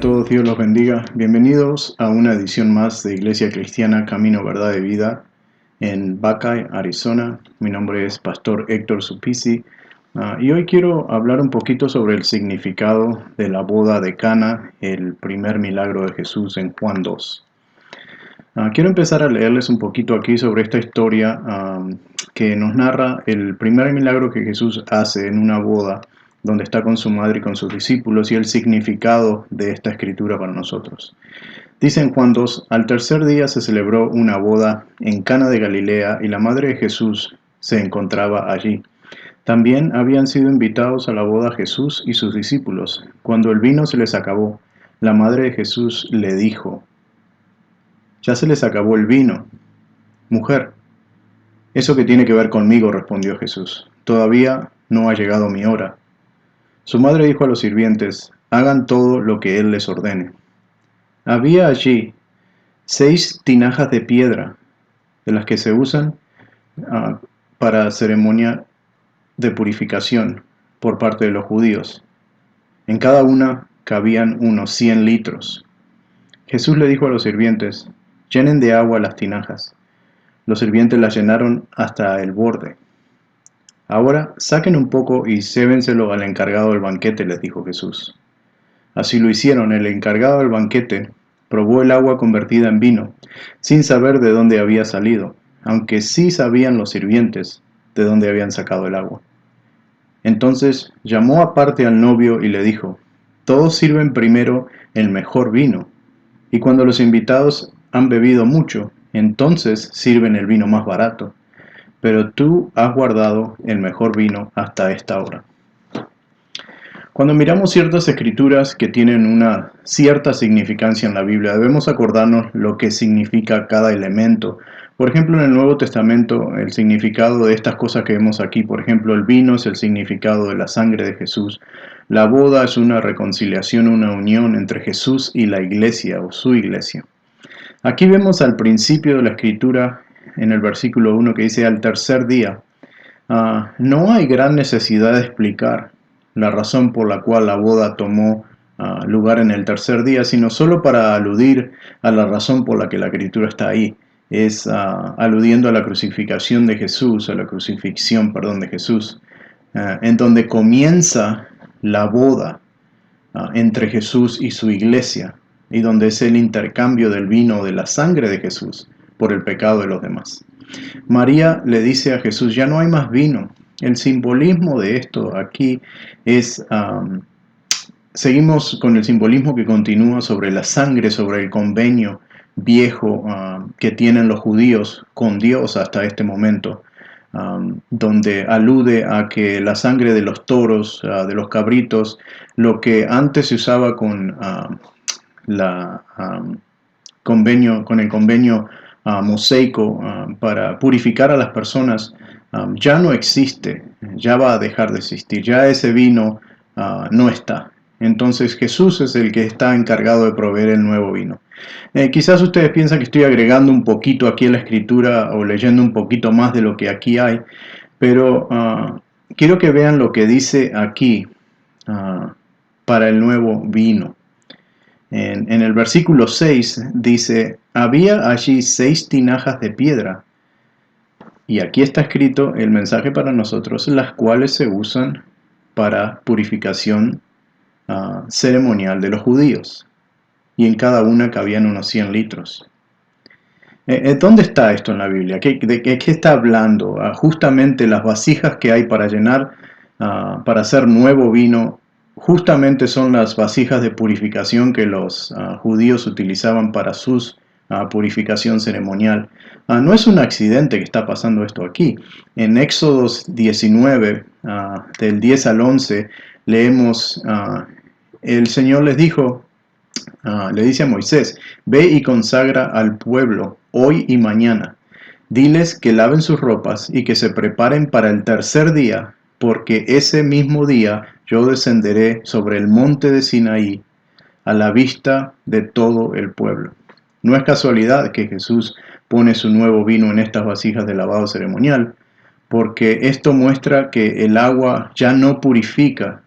a todos, Dios los bendiga. Bienvenidos a una edición más de Iglesia Cristiana Camino, Verdad y Vida en Buckeye, Arizona. Mi nombre es Pastor Héctor Supisi y hoy quiero hablar un poquito sobre el significado de la boda de Cana, el primer milagro de Jesús en Juan 2. Quiero empezar a leerles un poquito aquí sobre esta historia que nos narra el primer milagro que Jesús hace en una boda donde está con su madre y con sus discípulos, y el significado de esta escritura para nosotros. Dice en Juan 2, al tercer día se celebró una boda en Cana de Galilea y la madre de Jesús se encontraba allí. También habían sido invitados a la boda Jesús y sus discípulos. Cuando el vino se les acabó, la madre de Jesús le dijo, ya se les acabó el vino. Mujer, ¿eso qué tiene que ver conmigo?, respondió Jesús. Todavía no ha llegado mi hora. Su madre dijo a los sirvientes, hagan todo lo que él les ordene. Había allí 6 tinajas de piedra, de las que se usan para ceremonia de purificación por parte de los judíos. En cada una cabían unos 100 litros. Jesús le dijo a los sirvientes, llenen de agua las tinajas. Los sirvientes las llenaron hasta el borde. Ahora saquen un poco y cébenselo al encargado del banquete, les dijo Jesús. Así lo hicieron. El encargado del banquete probó el agua convertida en vino, sin saber de dónde había salido, aunque sí sabían los sirvientes de dónde habían sacado el agua. Entonces llamó aparte al novio y le dijo, todos sirven primero el mejor vino, y cuando los invitados han bebido mucho, entonces sirven el vino más barato. Pero tú has guardado el mejor vino hasta esta hora. Cuando miramos ciertas escrituras que tienen una cierta significancia en la Biblia, debemos acordarnos lo que significa cada elemento. Por ejemplo, en el Nuevo Testamento, el significado de estas cosas que vemos aquí, por ejemplo, el vino es el significado de la sangre de Jesús. La boda es una reconciliación, una unión entre Jesús y la iglesia o su iglesia. Aquí vemos al principio de la escritura, en el versículo 1, que dice al tercer día. No hay gran necesidad de explicar la razón por la cual la boda tomó lugar en el tercer día, sino solo para aludir a la razón por la que la escritura está ahí. Es aludiendo a la crucifixión de Jesús, de Jesús, en donde comienza la boda entre Jesús y su iglesia, y donde es el intercambio del vino de la sangre de Jesús por el pecado de los demás. María le dice a Jesús, ya no hay más vino. El simbolismo de esto aquí es, seguimos con el simbolismo que continúa sobre la sangre, sobre el convenio viejo que tienen los judíos con Dios hasta este momento, donde alude a que la sangre de los toros, de los cabritos, lo que antes se usaba con el convenio mosaico para purificar a las personas, ya no existe, ya va a dejar de existir, ya ese vino no está. Entonces Jesús es el que está encargado de proveer el nuevo vino. Quizás ustedes piensan que estoy agregando un poquito aquí a la escritura o leyendo un poquito más de lo que aquí hay, pero quiero que vean lo que dice aquí para el nuevo vino. En el versículo 6 dice, había allí 6 tinajas de piedra. Y aquí está escrito el mensaje para nosotros, las cuales se usan para purificación ceremonial de los judíos. Y en cada una cabían unos 100 litros. ¿Dónde está esto en la Biblia? ¿De qué está hablando? Justamente las vasijas que hay para llenar, para hacer nuevo vino, justamente son las vasijas de purificación que los judíos utilizaban para su purificación ceremonial. No es un accidente que está pasando esto aquí. En Éxodos 19, del 10 al 11, leemos, el Señor les dijo, le dice a Moisés, ve y consagra al pueblo hoy y mañana. Diles que laven sus ropas y que se preparen para el tercer día, porque ese mismo día yo descenderé sobre el monte de Sinaí a la vista de todo el pueblo. No es casualidad que Jesús pone su nuevo vino en estas vasijas de lavado ceremonial, porque esto muestra que el agua ya no purifica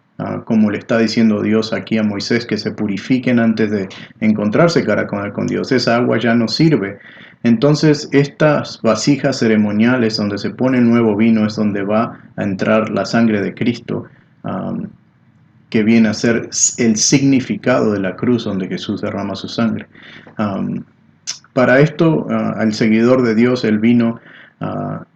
como le está diciendo Dios aquí a Moisés, que se purifiquen antes de encontrarse cara con Dios. Esa agua ya no sirve. Entonces, estas vasijas ceremoniales donde se pone el nuevo vino es donde va a entrar la sangre de Cristo, que viene a ser el significado de la cruz donde Jesús derrama su sangre. Para esto, al seguidor de Dios, el vino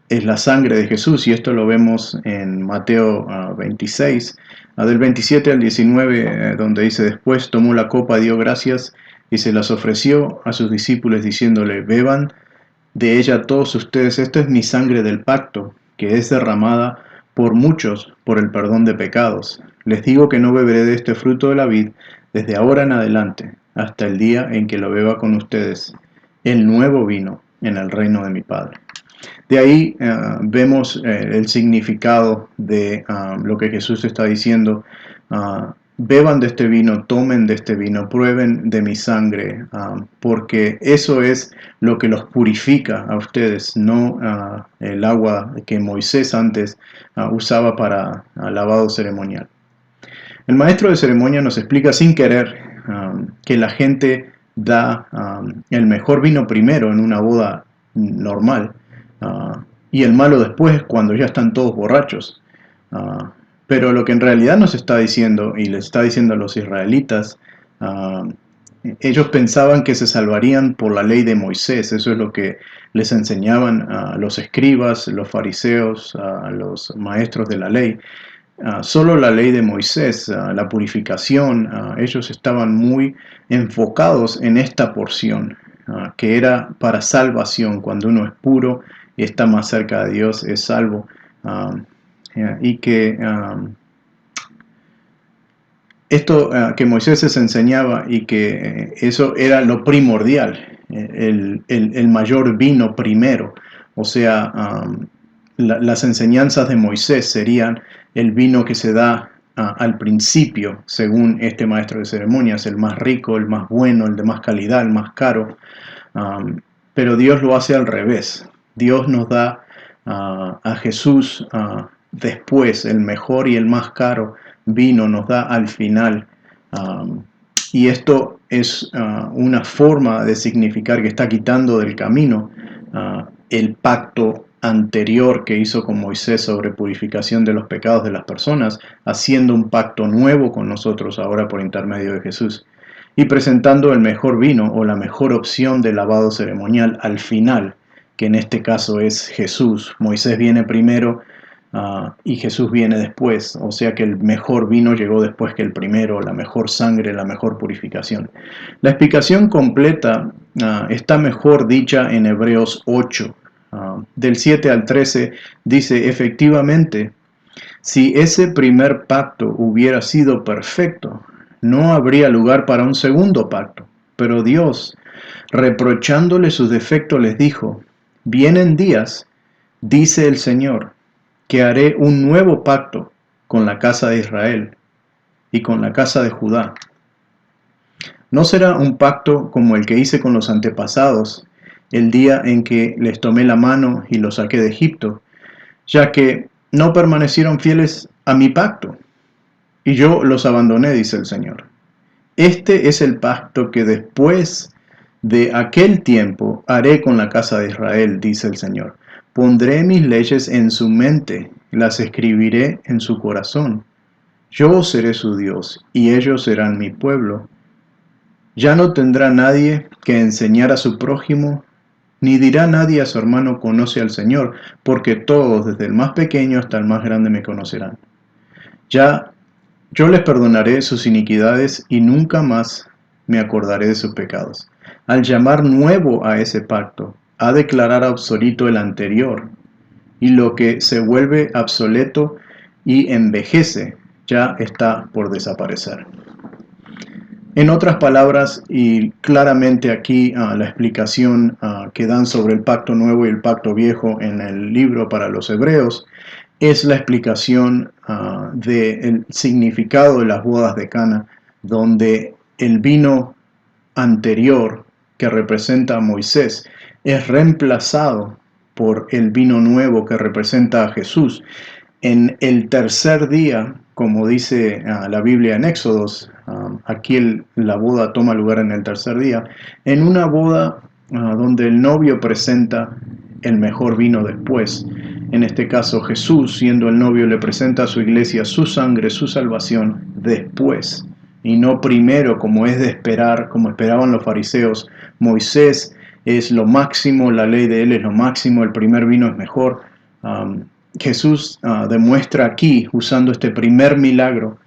es la sangre de Jesús, y esto lo vemos en Mateo 26, del 27 al 19, donde dice: después tomó la copa, dio gracias y se las ofreció a sus discípulos diciéndole: beban de ella todos ustedes, esta es mi sangre del pacto, que es derramada por muchos por el perdón de pecados. Les digo que no beberé de este fruto de la vid desde ahora en adelante, hasta el día en que lo beba con ustedes, el nuevo vino en el reino de mi Padre. De ahí vemos el significado de lo que Jesús está diciendo. Beban de este vino, tomen de este vino, prueben de mi sangre, porque eso es lo que los purifica a ustedes, no el agua que Moisés antes usaba para lavado ceremonial. El maestro de ceremonia nos explica sin querer que la gente da el mejor vino primero en una boda normal, y el malo después cuando ya están todos borrachos. Pero lo que en realidad nos está diciendo, y les está diciendo a los israelitas, ellos pensaban que se salvarían por la ley de Moisés. Eso es lo que les enseñaban los escribas, los fariseos, los maestros de la ley. Solo la ley de Moisés, la purificación, ellos estaban muy enfocados en esta porción, que era para salvación. Cuando uno es puro y está más cerca de Dios, es salvo. Y que esto que Moisés les enseñaba, y que eso era lo primordial, el mayor vino primero. O sea, las enseñanzas de Moisés serían el vino que se da al principio, según este maestro de ceremonias, el más rico, el más bueno, el de más calidad, el más caro. Pero Dios lo hace al revés. Dios nos da a Jesús después, el mejor y el más caro vino nos da al final. Y esto es una forma de significar que está quitando del camino el pacto anterior que hizo con Moisés sobre purificación de los pecados de las personas, haciendo un pacto nuevo con nosotros ahora por intermedio de Jesús, y presentando el mejor vino o la mejor opción de lavado ceremonial al final, que en este caso es Jesús. Moisés viene primero y Jesús viene después, o sea que el mejor vino llegó después que el primero, la mejor sangre, la mejor purificación. La explicación completa está mejor dicha en Hebreos 8, del 7 al 13, dice: efectivamente, si ese primer pacto hubiera sido perfecto, no habría lugar para un segundo pacto. Pero Dios, reprochándole sus defectos, les dijo: vienen días, dice el Señor, que haré un nuevo pacto con la casa de Israel y con la casa de Judá. No será un pacto como el que hice con los antepasados, el día en que les tomé la mano y los saqué de Egipto, ya que no permanecieron fieles a mi pacto, y yo los abandoné, dice el Señor. Este es el pacto que después de aquel tiempo haré con la casa de Israel, dice el Señor. Pondré mis leyes en su mente, las escribiré en su corazón. Yo seré su Dios, y ellos serán mi pueblo. Ya no tendrá nadie que enseñar a su prójimo, ni dirá nadie a su hermano: conoce al Señor, porque todos, desde el más pequeño hasta el más grande, me conocerán. Ya yo les perdonaré sus iniquidades y nunca más me acordaré de sus pecados. Al llamar nuevo a ese pacto, a declarar obsoleto el anterior, y lo que se vuelve obsoleto y envejece ya está por desaparecer. En otras palabras, y claramente aquí la explicación que dan sobre el pacto nuevo y el pacto viejo en el libro para los hebreos es la explicación del significado de las bodas de Cana, donde el vino anterior que representa a Moisés es reemplazado por el vino nuevo que representa a Jesús. En el tercer día, como dice la Biblia en Éxodos, aquí la boda toma lugar en el tercer día, en una boda donde el novio presenta el mejor vino después. En este caso, Jesús, siendo el novio, le presenta a su iglesia su sangre, su salvación después, y no primero, como es de esperar, como esperaban los fariseos. Moisés es lo máximo, la ley de él es lo máximo, el primer vino es mejor. Jesús demuestra aquí, usando este primer milagro,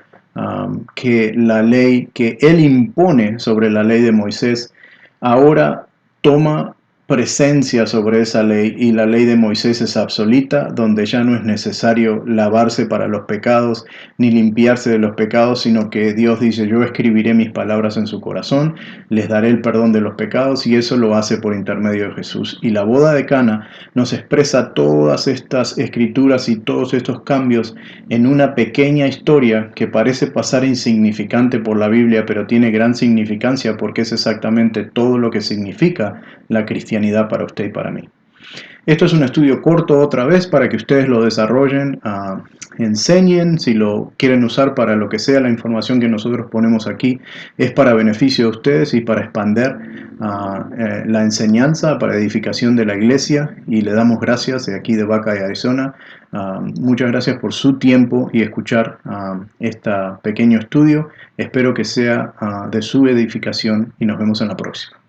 que la ley que él impone sobre la ley de Moisés, ahora toma presencia sobre esa ley, y la ley de Moisés es absoluta, donde ya no es necesario lavarse para los pecados ni limpiarse de los pecados, sino que Dios dice: yo escribiré mis palabras en su corazón, les daré el perdón de los pecados, y eso lo hace por intermedio de Jesús. Y la boda de Cana nos expresa todas estas escrituras y todos estos cambios en una pequeña historia que parece pasar insignificante por la Biblia, pero tiene gran significancia, porque es exactamente todo lo que significa la cristianidad para usted y para mí. Esto es un estudio corto otra vez para que ustedes lo desarrollen, enseñen, si lo quieren usar para lo que sea. La información que nosotros ponemos aquí es para beneficio de ustedes y para expander la enseñanza, para edificación de la iglesia, y le damos gracias de aquí de Buckeye, Arizona. Muchas gracias por su tiempo y escuchar este pequeño estudio. Espero que sea de su edificación, y nos vemos en la próxima.